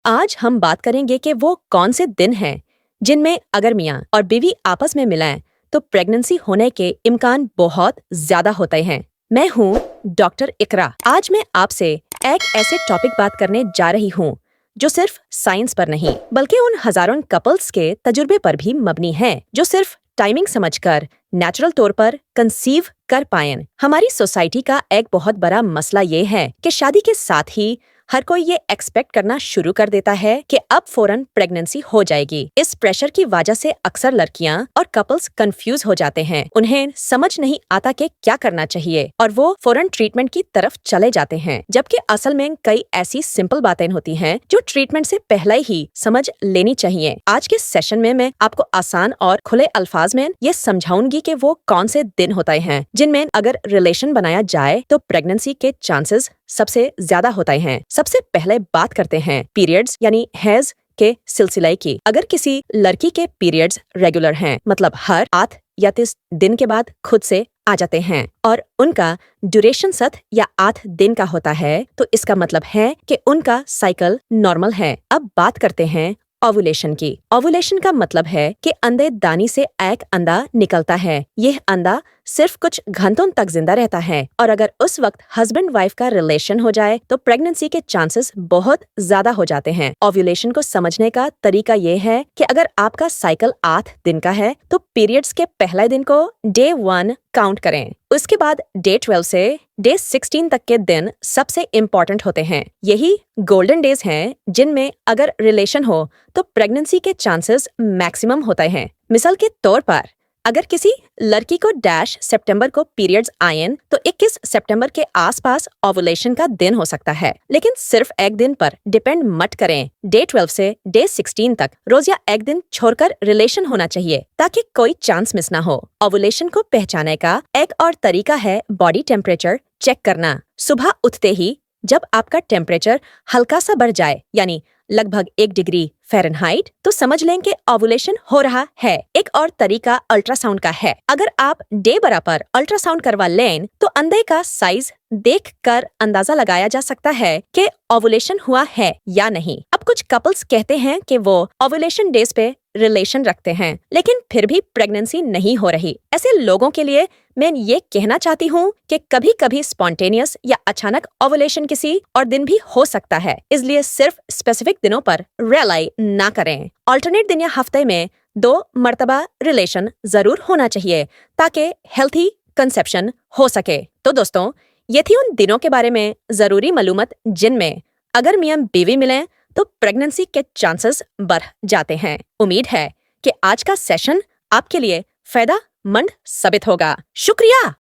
आज हम बात करेंगे कि वो कौन से दिन हैं जिनमें अगर मियाँ और बीवी आपस में मिलाएं तो प्रेगनेंसी होने के इम्कान बहुत ज्यादा होते हैं। मैं हूँ डॉक्टर इकरा। आज मैं आपसे एक ऐसे टॉपिक बात करने जा रही हूँ जो सिर्फ साइंस पर नहीं बल्कि उन हजारों कपल्स के तजुर्बे पर भी मबनी है जो सिर्फ टाइमिंग समझकर नेचुरल तौर पर कंसीव कर पाएं। हमारी सोसाइटी का एक बहुत बड़ा मसला ये है कि शादी के साथ ही हर कोई ये एक्सपेक्ट करना शुरू कर देता है कि अब फौरन प्रेगनेंसी हो जाएगी। इस प्रेशर की वजह से अक्सर लड़कियां और कपल्स कंफ्यूज हो जाते हैं। उन्हें समझ नहीं आता कि क्या करना चाहिए और वो फौरन ट्रीटमेंट की तरफ चले जाते हैं, जबकि असल में कई ऐसी सिंपल बातें होती हैं जो ट्रीटमेंट से पहले ही समझ लेनी चाहिए। आज के सेशन में मैं आपको आसान और खुले अल्फाज में ये समझाऊंगी कि वो कौन से दिन होते हैं जिनमें अगर रिलेशन बनाया जाए तो प्रेगनेंसी के चांसेस सबसे ज्यादा होते हैं। सबसे पहले बात करते हैं पीरियड्स यानी हैज के सिलसिले की। अगर किसी लड़की के पीरियड्स रेगुलर हैं, मतलब हर 8 या 30 दिन के बाद खुद से आ जाते हैं और उनका ड्यूरेशन 7 या 8 दिन का होता है, तो इसका मतलब है कि उनका साइकिल नॉर्मल है। अब बात करते हैं ओवुलेशन की। ओवुलेशन का मतलब है कि अंडे दानी से एक अंडा निकलता है। यह अंडा सिर्फ कुछ घंटों तक जिंदा रहता है और अगर उस वक्त हस्बैंड वाइफ का रिलेशन हो जाए तो प्रेगनेंसी के चांसेस बहुत ज्यादा हो जाते हैं। ओव्यूलेशन को समझने का तरीका ये है कि अगर आपका साइकिल 8 दिन का है तो पीरियड्स के पहले दिन को डे 1 काउंट करें। उसके बाद डे 12 से डे 16 तक के दिन सबसे इम्पोर्टेंट होते हैं। यही गोल्डन डेज हैं जिनमें अगर रिलेशन हो तो प्रेगनेंसी के चांसेस मैक्सिमम होते हैं। मिसाल के तौर पर अगर किसी लड़की को सितंबर को पीरियड्स आएं तो 21 सितंबर के आसपास ओवुलेशन का दिन हो सकता है, लेकिन सिर्फ एक दिन पर डिपेंड मत करें। डे 12 से डे 16 तक रोज या एक दिन छोड़कर रिलेशन होना चाहिए ताकि कोई चांस मिस ना हो। ओवुलेशन को पहचानने का एक और तरीका है बॉडी टेम्परेचर चेक करना। सुबह उठते ही जब आपका टेम्परेचर हल्का सा बढ़ जाए, यानी लगभग 1 डिग्री फ़ारेनहाइट, तो समझ लें कि ओवुलेशन हो रहा है। एक और तरीका अल्ट्रासाउंड का है। अगर आप डे बराबर अल्ट्रासाउंड करवा लें तो अंडे का साइज देखकर अंदाजा लगाया जा सकता है कि ओवुलेशन हुआ है या नहीं। अब कुछ कपल्स कहते हैं कि वो ओवुलेशन डेज पे रिलेशन रखते हैं लेकिन फिर भी प्रेगनेंसी नहीं हो रही। ऐसे लोगों के लिए मैं ये कहना चाहती हूँ कि कभी कभी स्पॉन्टेनियस या अचानक ओवुलेशन किसी और दिन भी हो सकता है, इसलिए सिर्फ स्पेसिफिक दिनों पर रिलाई ना करें। अल्टरनेट दिन या हफ्ते में 2 मर्तबा रिलेशन जरूर होना चाहिए ताकि हेल्थी कंसेप्शन हो सके। तो दोस्तों, ये थी उन दिनों के बारे में जरूरी मालूमात जिनमें अगर मियां बीवी मिलें तो प्रेगनेंसी के चांसेस बढ़ जाते हैं। उम्मीद है कि आज का सेशन आपके लिए फायदेमंद साबित होगा। शुक्रिया।